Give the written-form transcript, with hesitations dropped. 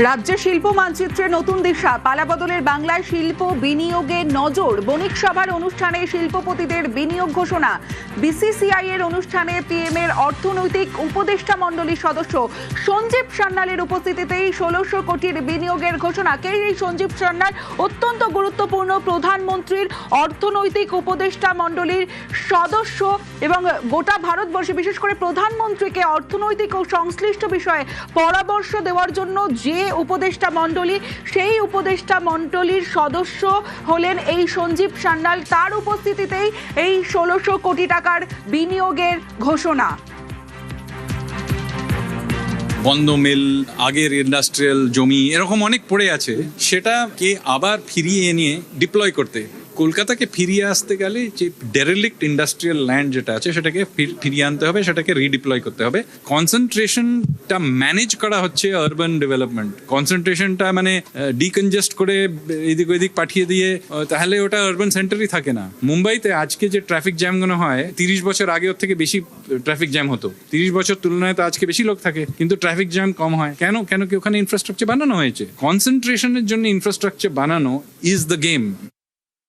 রাজ্যে শিল্প মানচিত্রে নতুন দিশা, পালাবদলের বাংলায় শিল্প বিনিয়োগের নজর। বণিক সভার অনুষ্ঠানে শিল্পপতিদের বিনিয়োগ ঘোষণা। বিসিসিআই এর অনুষ্ঠানে পিএম এর অর্থনৈতিক উপদেষ্টা মণ্ডলীর সদস্য সঞ্জীব সান্যালের উপস্থিতিতেই ১৬০০ কোটির বিনিয়োগের ঘোষণা। কে এই সঞ্জীব সান্যাল? অত্যন্ত গুরুত্বপূর্ণ প্রধানমন্ত্রীর অর্থনৈতিক উপদেষ্টা মণ্ডলীর সদস্য এবং গোটা ভারতবর্ষে বিশেষ করে প্রধানমন্ত্রীকে অর্থনৈতিক ও সংশ্লিষ্ট বিষয়ে পরামর্শ দেওয়ার জন্য যে উপদেষ্টা মণ্ডলী, সেই উপদেষ্টা মণ্ডলীর সদস্য হলেন এই সঞ্জীব সান্যাল। তার উপস্থিতিতেই এই ১৬০০ কোটি টাকার বিনিয়োগের ঘোষণা। বন্ধ মিল, আগের ইন্ডাস্ট্রিয়াল জমি এরকম অনেক পড়ে আছে, সেটাকে আবার ফিরিয়ে এনে ডিপ্লয় করতে। কলকাতাকে ফিরিয়ে আসতে গেলে যে ডেরিলিক্ট ইন্ডাস্ট্রিয়াল ল্যান্ড যেটা আছে সেটাকে ফিরিয়ে আনতে হবে, সেটাকে রিডিপ্লয় করতে হবে। কনসেন্ট্রেশনটা ম্যানেজ করা হচ্ছে আরবান ডেভেলপমেন্ট। কনসেন্ট্রেশনটা মানে ডিকনজেস্ট করে এদিক ওইদিক পাঠিয়ে দিয়ে তাহলে ওটা আরবান সেন্টারই থাকে না। মুম্বাইতে আজকে যে ট্রাফিক জ্যামগুলো হয়, ৩০ বছর আগে ওর থেকে বেশি ট্রাফিক জ্যাম হতো। ৩০ বছর তুলনায় তো আজকে বেশি লোক থাকে, কিন্তু ট্রাফিক জ্যাম কম হয়। কেন? কেন কি ওখানে ইনফ্রাস্ট্রাকচার বানানো হয়েছে। কনসেন্ট্রেশনের জন্য ইনফ্রাস্ট্রাকচার বানানো ইজ দ্য গেম।